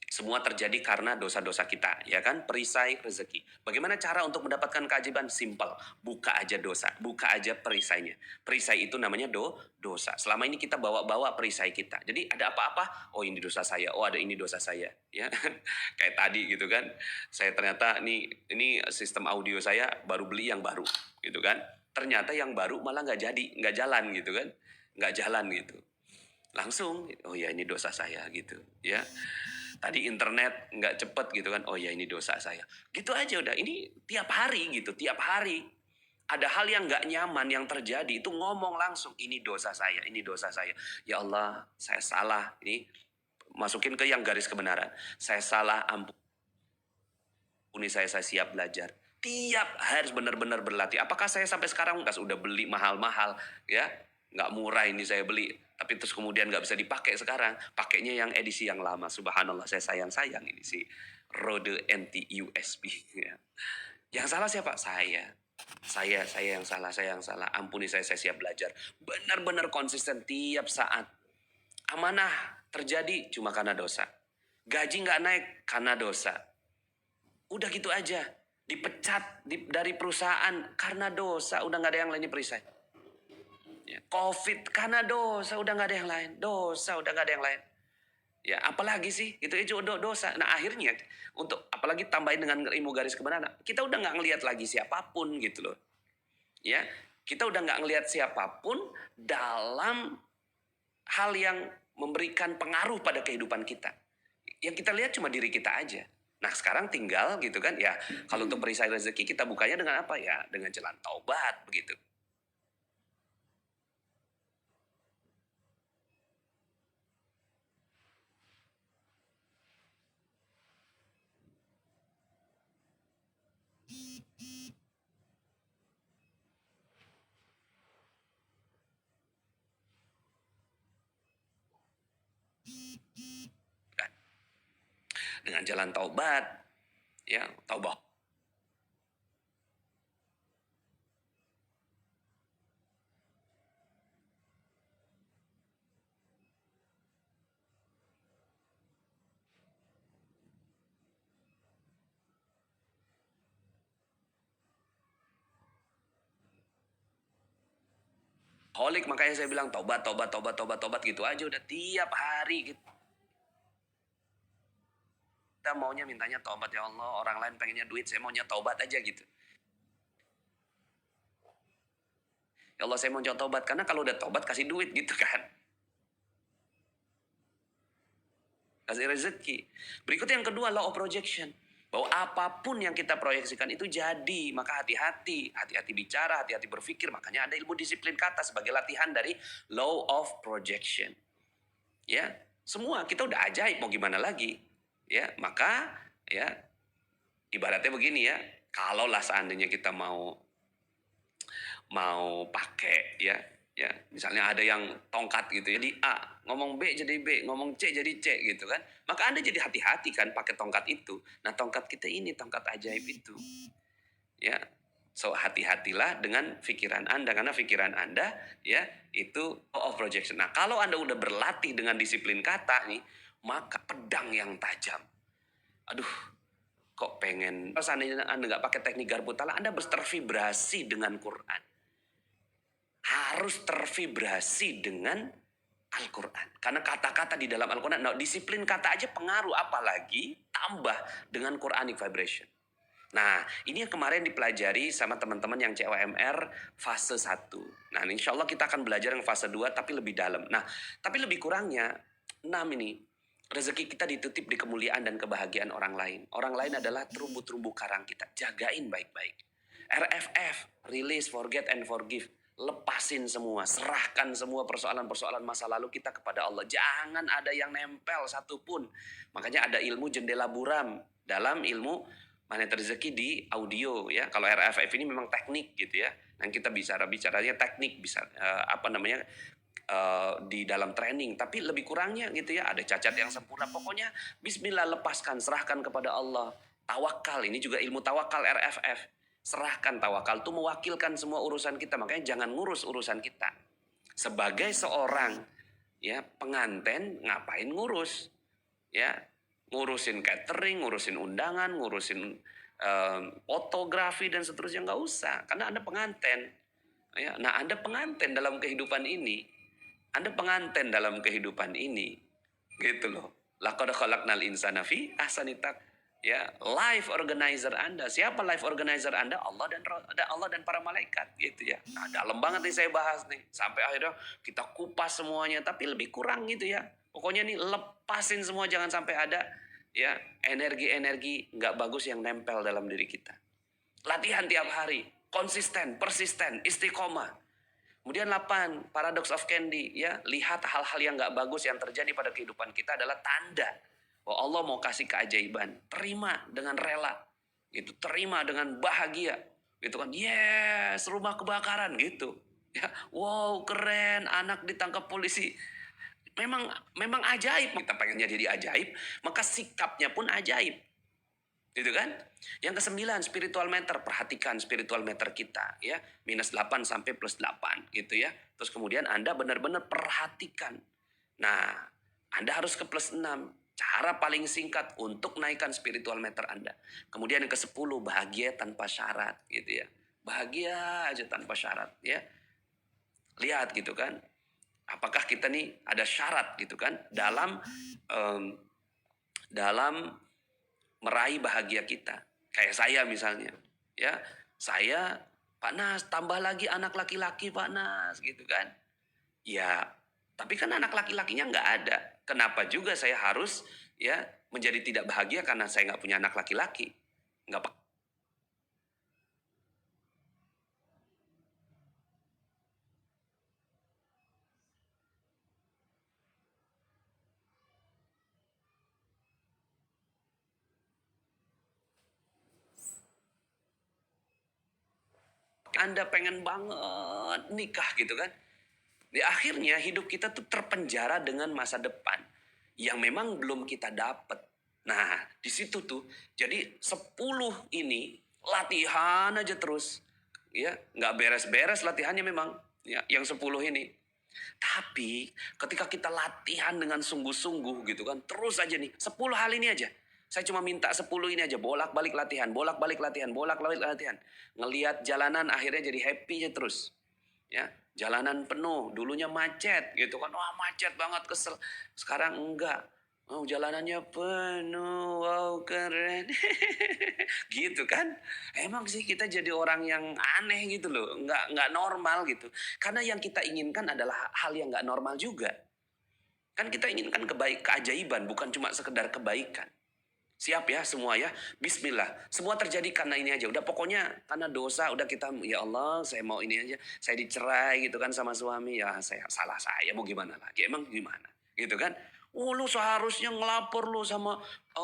semua terjadi karena dosa-dosa kita, ya kan? Perisai rezeki. Bagaimana cara untuk mendapatkan keajaiban? Simple. Buka aja dosa, buka aja perisainya. Perisai itu namanya dosa. Selama ini kita bawa-bawa perisai kita. Jadi ada apa-apa, oh ini dosa saya, oh ada ini dosa saya, ya. Kayak tadi gitu kan. Saya ternyata ini sistem audio saya baru beli yang baru, gitu kan. Ternyata yang baru malah nggak jalan gitu kan. Nggak jalan gitu. Langsung, oh ya ini dosa saya gitu, ya. Tadi internet nggak cepet gitu kan, oh ya ini dosa saya. Gitu aja udah, ini tiap hari gitu, tiap hari. Ada hal yang nggak nyaman yang terjadi, itu ngomong langsung, ini dosa saya, ini dosa saya. Ya Allah, saya salah. Ini masukin ke yang garis kebenaran. Saya salah, ampuni saya siap belajar. Tiap harus benar-benar berlatih. Apakah saya sampai sekarang udah beli mahal-mahal ya? Nggak murah ini saya beli. Tapi terus kemudian nggak bisa dipakai sekarang. Pakainya yang edisi yang lama. Subhanallah, saya sayang-sayang ini si Rode NT USB. Ya. Yang salah siapa? Saya yang salah, saya yang salah. Ampuni saya siap belajar. Benar-benar konsisten tiap saat. Amanah terjadi cuma karena dosa. Gaji nggak naik karena dosa. Udah gitu aja. Dipecat dari perusahaan karena dosa. Udah nggak ada yang lainnya perisai. Ya, COVID karena dosa, udah nggak ada yang lain. Dosa, udah nggak ada yang lain. Ya, apalagi sih? Itu dosa. Nah, akhirnya untuk apalagi tambahin dengan ilmu garis kebenaran, kita udah nggak ngelihat lagi siapapun gitu loh. Ya, kita udah nggak ngelihat siapapun dalam hal yang memberikan pengaruh pada kehidupan kita. Yang kita lihat cuma diri kita aja. Nah, sekarang tinggal gitu kan ya. Kalau untuk perisai rezeki kita bukanya dengan apa ya? Dengan jalan taubat begitu. Dengan jalan taubat, ya taubat. Holik, makanya saya bilang tobat gitu aja udah tiap hari gitu. kita maunya mintanya taubat, ya Allah, orang lain pengennya duit, saya maunya taubat aja gitu. Ya Allah, saya mau taubat, karena kalau udah taubat kasih duit gitu kan. Kasih rezeki. Berikut yang kedua, law of projection. Bahwa apapun yang kita proyeksikan itu jadi. Maka hati-hati. Hati-hati bicara, hati-hati berpikir. Makanya ada ilmu disiplin kata sebagai latihan dari law of projection. Ya, semua kita udah ajaib, mau gimana lagi? Ya, maka ya ibaratnya begini ya. Kalaulah seandainya kita mau pakai ya misalnya ada yang tongkat gitu ya, di A ngomong B jadi B, ngomong C jadi C gitu kan, maka Anda jadi hati-hati kan pakai tongkat itu. Nah, tongkat kita ini tongkat ajaib itu ya, so hati-hatilah dengan pikiran Anda, karena pikiran Anda ya itu law of projection. Nah, kalau Anda udah berlatih dengan disiplin kata nih, maka pedang yang tajam, aduh kok pengen, kalau seandainya Anda nggak pakai teknik garpu tala, Anda harus tervibrasi dengan Quran. Harus tervibrasi dengan Al-Quran. Karena kata-kata di dalam Al-Quran, nah, disiplin kata aja pengaruh, apalagi tambah dengan Quranic vibration. Nah, ini yang kemarin dipelajari sama teman-teman yang COMR fase 1. Nah, insya Allah kita akan belajar yang fase 2 tapi lebih dalam. Nah, tapi lebih kurangnya 6 ini. Rezeki kita dititip di kemuliaan dan kebahagiaan orang lain. Orang lain adalah terumbu-terumbu karang kita. Jagain baik-baik. RFF, release, forget and forgive. Lepasin semua, serahkan semua persoalan-persoalan masa lalu kita kepada Allah. Jangan ada yang nempel satupun. Makanya ada ilmu jendela buram dalam ilmu magnet rezeki di audio ya. Kalau RFF ini memang teknik gitu ya. Yang kita bicaranya teknik, bisa di dalam training. Tapi lebih kurangnya gitu ya, ada cacat yang sempurna. Pokoknya bismillah, lepaskan, serahkan kepada Allah. Tawakal, ini juga ilmu tawakal RFF. Serahkan, tawakal itu mewakilkan semua urusan kita. Makanya jangan ngurus urusan kita. Sebagai seorang ya pengantin, ngapain ngurus? Ya, ngurusin catering, ngurusin undangan, ngurusin fotografi dan seterusnya, nggak usah. Karena Anda pengantin. Ya, nah, Anda pengantin dalam kehidupan ini. Anda pengantin dalam kehidupan ini. Gitu loh. Laqad khalaqnal insana fi ahsani taqwim. Ya, life organizer Anda. Siapa life organizer Anda? Allah dan para malaikat gitu ya. Nah, dalam banget nih saya bahas nih. Sampai akhirnya kita kupas semuanya, tapi lebih kurang gitu ya. Pokoknya nih lepasin semua, jangan sampai ada ya energi-energi nggak bagus yang nempel dalam diri kita. Latihan tiap hari, konsisten, persisten, istiqomah. Kemudian 8, paradox of candy ya. Lihat hal-hal yang nggak bagus yang terjadi pada kehidupan kita adalah tanda bahwa Allah mau kasih keajaiban. Terima dengan rela. Gitu, terima dengan bahagia. Gitu kan. Yes, rumah kebakaran gitu. Ya, wow, keren, anak ditangkap polisi. Memang ajaib. Kita pengennya jadi ajaib, maka sikapnya pun ajaib. Gitu kan? Yang ke-9, spiritual meter. Perhatikan spiritual meter kita ya. -8 sampai +8 gitu ya. Terus kemudian Anda benar-benar perhatikan. Nah, Anda harus ke +6. Cara paling singkat untuk naikkan spiritual meter Anda. Kemudian yang ke-10, bahagia tanpa syarat gitu ya. Bahagia aja tanpa syarat ya. Lihat gitu kan. Apakah kita nih ada syarat gitu kan dalam meraih bahagia kita. Kayak saya misalnya ya. Saya, Pak Nas, tambah lagi anak laki-laki Pak Nas gitu kan. Ya, tapi kan anak laki-lakinya nggak ada. Kenapa juga saya harus ya menjadi tidak bahagia karena saya nggak punya anak laki-laki? Nggak. Anda pengen banget nikah gitu kan. Di akhirnya hidup kita tuh terpenjara dengan masa depan yang memang belum kita dapat. Nah, di situ tuh jadi 10 ini latihan aja terus. Ya, nggak beres-beres latihannya memang. Ya, yang 10 ini. Tapi ketika kita latihan dengan sungguh-sungguh gitu kan, terus aja nih 10 hal ini aja. Saya cuma minta 10 ini aja, bolak-balik latihan, bolak-balik latihan, bolak-balik latihan. Ngelihat jalanan akhirnya jadi happy aja terus. Ya, jalanan penuh, dulunya macet gitu kan. Wah, macet banget, kesel. Sekarang enggak. Oh, jalanannya penuh, wow keren. Gitu kan. Emang sih kita jadi orang yang aneh gitu loh, nggak normal gitu. Karena yang kita inginkan adalah hal yang nggak normal juga. Kan kita inginkan keajaiban, bukan cuma sekedar kebaikan. Siap ya semua ya. Bismillah. Semua terjadi karena ini aja. Udah pokoknya karena dosa udah kita ya Allah saya mau ini aja. Saya dicerai gitu kan sama suami. Ya saya salah saya mau gimana lagi. Emang gimana? Gitu kan. Oh lu seharusnya ngelapor lu sama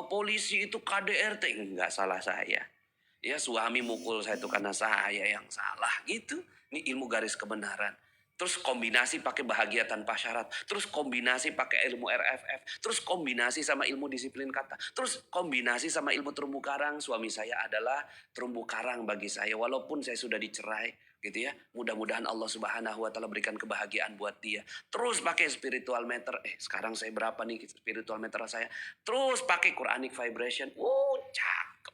polisi itu KDRT. Enggak salah saya. Ya suami mukul saya itu karena saya yang salah gitu. Ini ilmu garis kebenaran. Terus kombinasi pakai bahagia tanpa syarat. Terus kombinasi pakai ilmu RFF. Terus kombinasi sama ilmu disiplin kata. Terus kombinasi sama ilmu terumbu karang. Suami saya adalah terumbu karang bagi saya. Walaupun saya sudah dicerai gitu ya. Mudah-mudahan Allah Subhanahu wa taala berikan kebahagiaan buat dia. Terus pakai spiritual meter. Sekarang saya berapa nih spiritual meter saya? Terus pakai Quranic vibration. Cakep.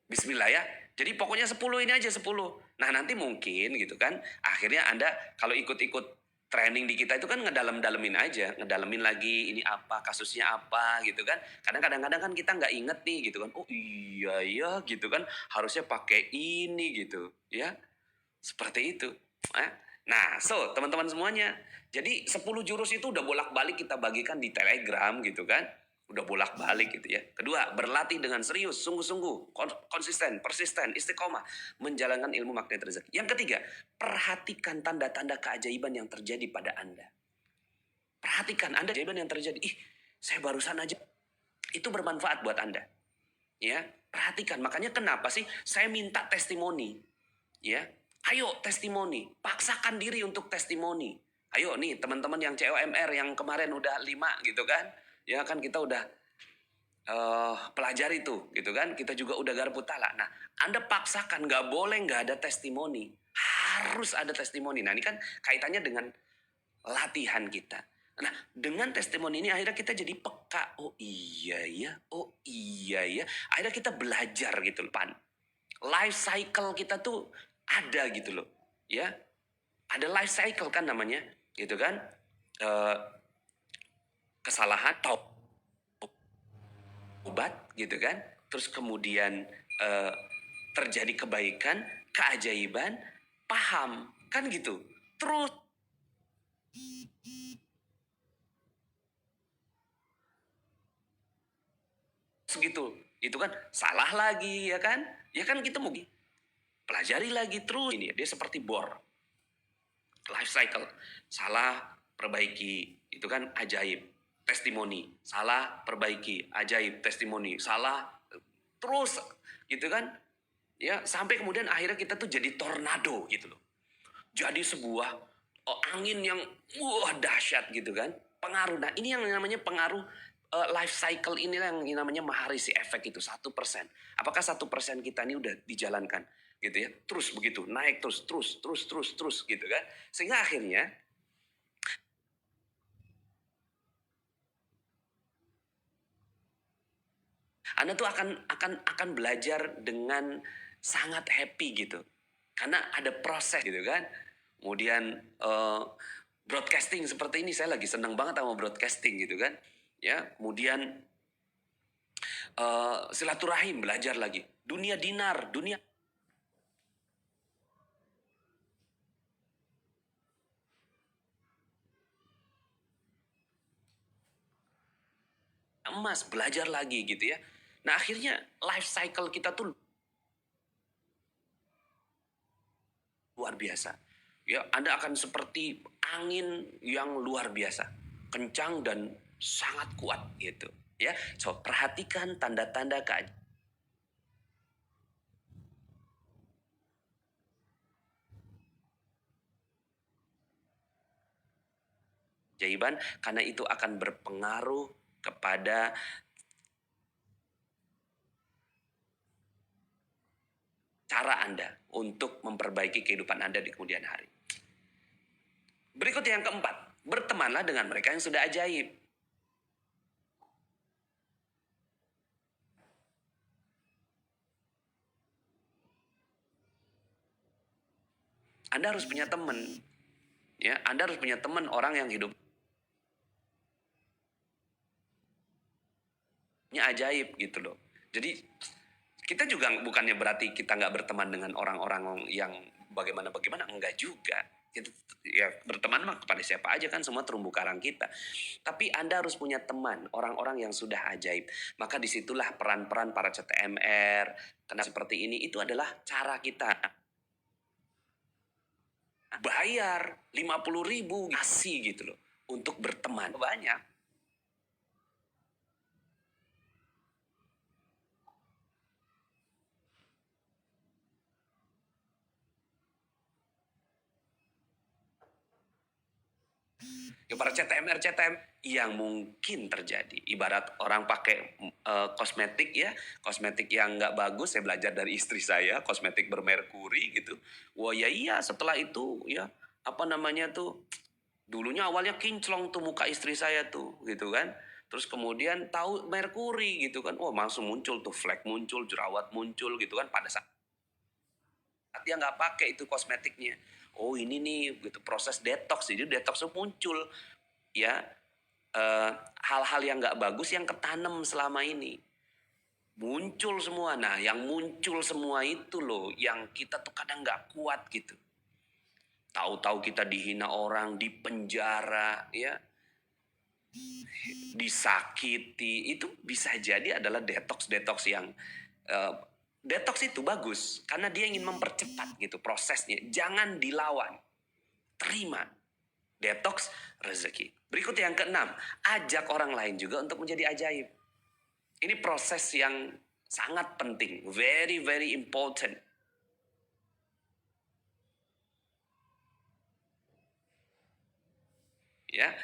Bismillah ya. Jadi pokoknya 10 ini aja 10. Nah nanti mungkin gitu kan. Akhirnya Anda kalau ikut-ikut training di kita itu kan ngedalem-dalemin aja. Ngedalemin lagi ini apa, kasusnya apa gitu kan. Kadang-kadang kan kita nggak inget nih gitu kan. Oh iya ya gitu kan. Harusnya pakai ini gitu ya. Seperti itu. Nah so teman-teman semuanya. Jadi 10 jurus itu udah bolak-balik kita bagikan di Telegram gitu kan. Udah bolak-balik gitu ya. Kedua, berlatih dengan serius, sungguh-sungguh, konsisten, persisten, istiqomah, menjalankan ilmu magnet rezeki. Yang ketiga, perhatikan tanda-tanda keajaiban yang terjadi pada Anda. Perhatikan Anda keajaiban yang terjadi. Saya barusan aja. Itu bermanfaat buat Anda. Ya, perhatikan. Makanya kenapa sih saya minta testimoni? Ya, ayo testimoni. Paksakan diri untuk testimoni. Ayo nih teman-teman yang COMR yang kemarin udah 5 gitu kan. Ya kan kita udah pelajari tuh gitu kan. Kita juga udah garpu tala. Nah Anda paksakan nggak boleh nggak ada testimoni. Harus ada testimoni. Nah ini kan kaitannya dengan latihan kita. Nah dengan testimoni ini akhirnya kita jadi peka. Oh iya ya. Oh iya ya. Akhirnya kita belajar gitu loh. Life cycle kita tuh ada gitu loh. Ya. Ada life cycle kan namanya. Gitu kan. Kesalahan obat gitu kan. Terus kemudian terjadi kebaikan, keajaiban, paham kan gitu. Terus gitu. Itu kan salah lagi ya kan? Ya kan kita mau pelajari lagi terus ini dia seperti bor. Life cycle. Salah, perbaiki. Itu kan ajaib. Testimoni. Salah, perbaiki. Ajaib, testimoni. Salah, terus gitu kan. Ya, sampai kemudian akhirnya kita tuh jadi tornado gitu loh. Jadi sebuah angin yang dahsyat gitu kan. Pengaruh. Nah, ini yang namanya pengaruh life cycle ini yang namanya Maharisi efek itu 1%. Apakah 1% kita ini udah dijalankan gitu ya? Terus begitu, naik terus gitu kan. Sehingga akhirnya Anda tuh akan belajar dengan sangat happy gitu. Karena ada proses gitu kan. Kemudian broadcasting seperti ini saya lagi senang banget sama broadcasting gitu kan. Ya, kemudian silaturahim belajar lagi. Dunia dinar, dunia emas belajar lagi gitu ya. Nah akhirnya life cycle kita tuh luar biasa. Ya, Anda akan seperti angin yang luar biasa, kencang dan sangat kuat gitu. Ya, so perhatikan tanda-tanda keajaiban karena itu akan berpengaruh kepada cara Anda untuk memperbaiki kehidupan Anda di kemudian hari. Berikut yang keempat, bertemanlah dengan mereka yang sudah ajaib. Anda harus punya teman. Ya, Anda harus punya teman orang yang hidup ajaib gitu loh. Jadi kita juga bukannya berarti kita nggak berteman dengan orang-orang yang bagaimana, enggak juga. Kita ya berteman mah kepada siapa aja kan, semua terumbu karang kita. Tapi Anda harus punya teman, orang-orang yang sudah ajaib. Maka disitulah peran-peran para CTMR, karena seperti ini itu adalah cara kita. Bayar 50.000 kasih gitu loh untuk berteman banyak. Ya, para CTM yang mungkin terjadi. Ibarat orang pakai kosmetik ya, kosmetik yang nggak bagus. Saya belajar dari istri saya, kosmetik bermerkuri gitu. Wah ya iya, setelah itu ya apa namanya tuh, dulunya awalnya kinclong tuh muka istri saya tuh gitu kan. Terus kemudian tahu merkuri gitu kan, wah langsung muncul tuh flek muncul, jerawat muncul gitu kan pada saat dia nggak pakai itu kosmetiknya. Oh ini nih gitu proses detox, jadi detox itu muncul ya hal-hal yang nggak bagus yang ketanam selama ini muncul semua. Nah yang muncul semua itu loh yang kita tuh kadang nggak kuat gitu. Tahu-tahu kita dihina orang, dipenjara ya, disakiti, itu bisa jadi adalah detox yang detox itu bagus karena dia ingin mempercepat gitu prosesnya. Jangan dilawan, terima. Detox rezeki. Berikut yang keenam, ajak orang lain juga untuk menjadi ajaib. Ini proses yang sangat penting, very very important. Ya,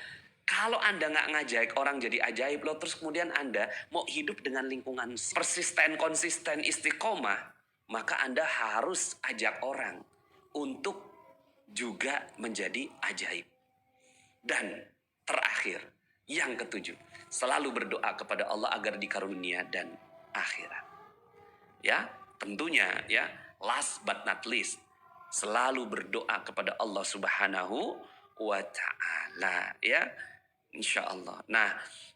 kalau Anda nggak ngajak orang jadi ajaib loh, terus kemudian Anda mau hidup dengan lingkungan persisten, konsisten, istiqomah, maka Anda harus ajak orang untuk juga menjadi ajaib. Dan terakhir, yang ketujuh, selalu berdoa kepada Allah agar dikarunia dan akhirat. Ya, tentunya ya, last but not least, selalu berdoa kepada Allah Subhanahu wa ta'ala ya, insya Allah. Nah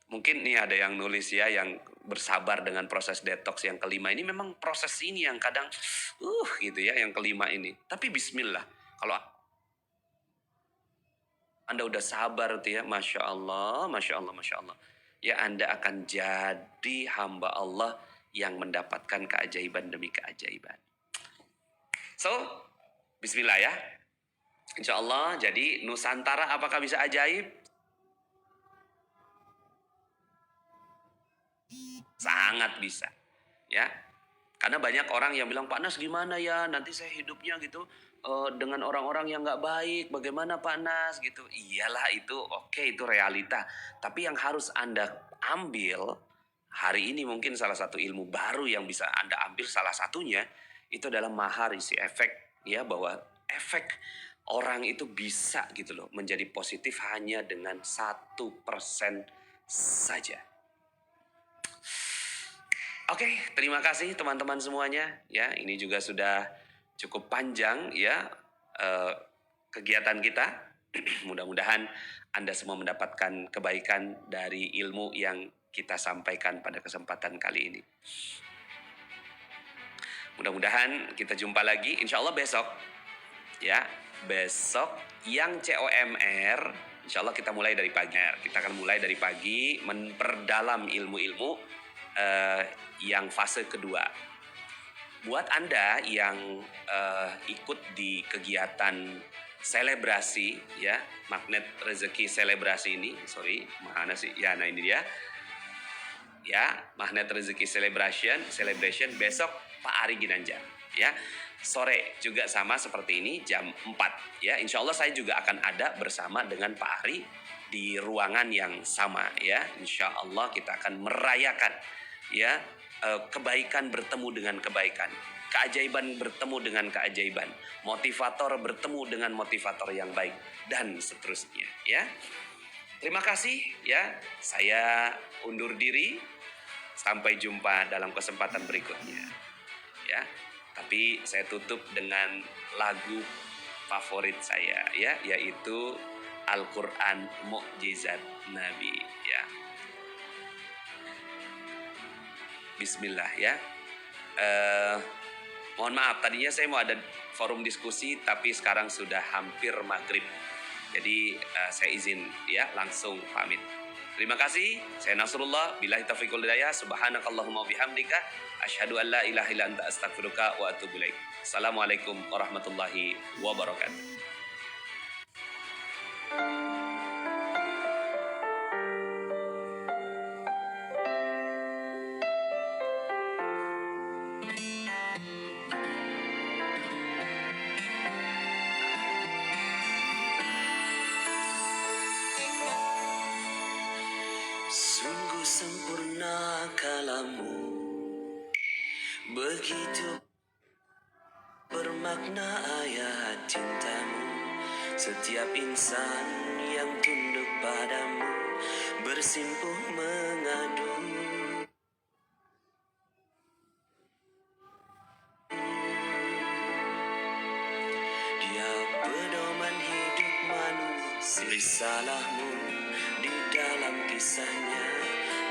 mungkin nih ada yang nulis ya, yang bersabar dengan proses detox yang kelima ini. Memang proses ini yang kadang gitu ya, yang kelima ini. Tapi bismillah, kalau Anda udah sabar tuh ya, Masya Allah, Masya Allah, Masya Allah. Ya Anda akan jadi hamba Allah yang mendapatkan keajaiban demi keajaiban. So, bismillah ya. Insya Allah, jadi Nusantara apakah bisa ajaib? Sangat bisa. Ya, karena banyak orang yang bilang, Pak Nas gimana ya, nanti saya hidupnya gitu dengan orang-orang yang nggak baik, bagaimana Pak Nas gitu. Iyalah itu oke, itu realita. Tapi yang harus Anda ambil hari ini, mungkin salah satu ilmu baru yang bisa Anda ambil, salah satunya itu adalah maharisi efek ya, bahwa efek orang itu bisa gitu loh menjadi positif hanya dengan 1% saja. Oke, terima kasih teman-teman semuanya. Ya, ini juga sudah cukup panjang ya kegiatan kita. Mudah-mudahan Anda semua mendapatkan kebaikan dari ilmu yang kita sampaikan pada kesempatan kali ini. Mudah-mudahan kita jumpa lagi, insya Allah besok. Ya, besok yang COMR, insya Allah kita mulai dari pagi. Kita akan mulai dari pagi memperdalam ilmu-ilmu yang fase kedua. Buat Anda yang ikut di kegiatan selebrasi ya, Magnet Rezeki Selebrasi ini, mana sih? Ya, nah ini dia. Ya, Magnet Rezeki Celebration besok Pak Ari Ginanjar ya. Sore juga sama seperti ini jam 4 ya. Insya Allah saya juga akan ada bersama dengan Pak Ari di ruangan yang sama ya. Insya Allah kita akan merayakan ya, kebaikan bertemu dengan kebaikan, keajaiban bertemu dengan keajaiban, motivator bertemu dengan motivator yang baik, dan seterusnya ya. Terima kasih ya, saya undur diri, sampai jumpa dalam kesempatan berikutnya ya. Tapi saya tutup dengan lagu favorit saya ya, yaitu Al-Quran Mukjizat Nabi ya. Bismillah ya. Mohon maaf, tadinya saya mau ada forum diskusi, tapi sekarang sudah hampir maghrib. Jadi saya izin ya, langsung pamit. Terima kasih. Saya Nasrullah. Billahi taufiq wal hidayah. Subhanakallahumma bihamdika. Asyhadu an la ilaha illa anta astaghfiruka wa atubu ilaik. Assalamualaikum warahmatullahi wabarakatuh. Sungguh sempurna kalamu, begitu bermakna ayat cintamu. Setiap insan yang tunduk padamu bersimpuh mengadu. Dia pedoman hidup manusia, risalahmu di dalam kisahnya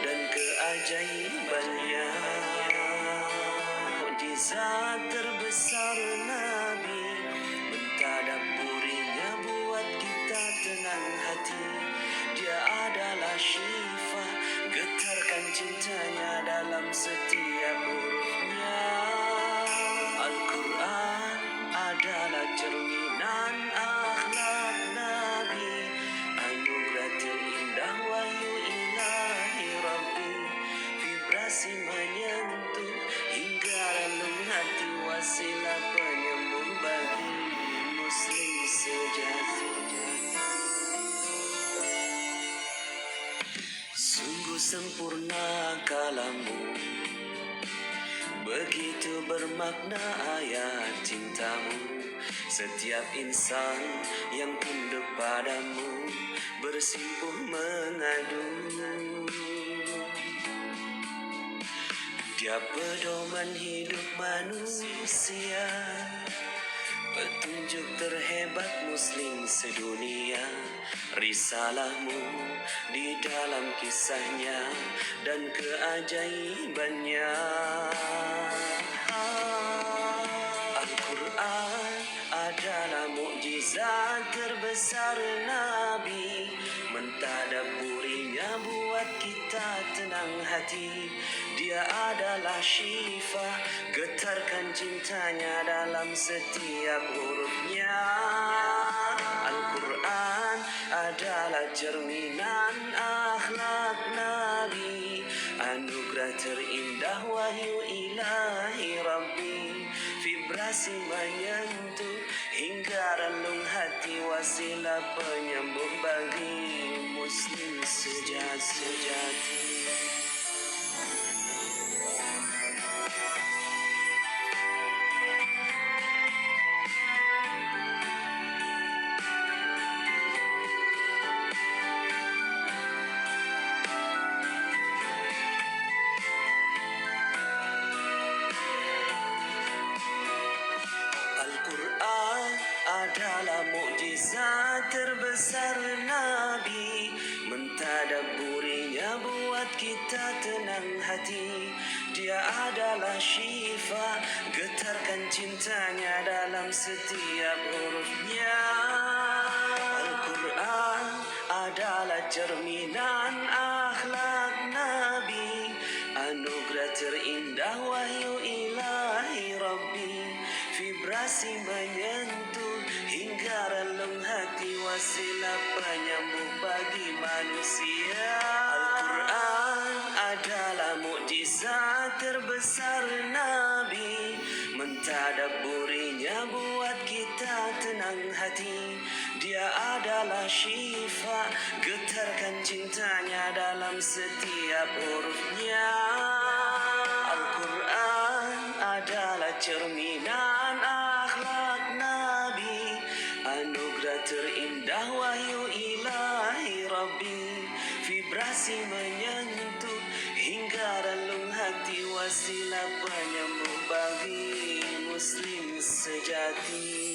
dan keajaibannya. Mukjizat terbesar Nabi, mentadabburinya buat kita tenang hati. Dia adalah syifa, getarkan cintanya dalam setiap hurufnya. Al-Quran adalah cerminan akhlak Nabi, anugerah terindah wahyu ilahi Rabbi. Vibrasi menyentuh hingga relung hati, wasilah penyembuh bagi muslim sejati. Sungguh sempurna kalamu, begitu bermakna ayat cintamu. Setiap insan yang tunduk padamu bersimpuh mengadu. Dia pedoman hidup manusia, petunjuk terhebat muslim sedunia. Risalahmu di dalam kisahnya dan keajaibannya. Al-Quran adalah mukjizat terbesar Nabi, mentadabburinya buat kita tenang hati. Dia adalah syifa, getarkan cintanya dalam setiap hurufnya. Al-Quran adalah cerminan akhlak Nabi, anugerah terindah wahyu ilahi Rabbi. Vibrasi menyentuh hingga relung hati, wasilah penyembuh bagi muslim sejati. Al-Quran adalah mukjizat terbesar Nabi, mentadabburinya buat kita tenang hati. Dia adalah syifa, getarkan cintanya dalam setiap hurufnya. Al-Quran adalah cerminan akhlak Nabi, anugerah terindah wahyu ilahi Rabbi. Vibrasi menyentuh hingga relung hati, wasilah penyembuh bagi manusia. Al-Quran adalah mukjizat terbesar Nabi, mentadabburinya buat kita tenang hati. Dia adalah syifa, getarkan cintanya dalam setiap hurufnya. Al-Quran adalah cerminan akhlak Nabi, anugerah terindah wahyu ilahi Rabbi. Vibrasi menyentuh hingga relung hati, wasilah penyembuh bagi muslim sejati.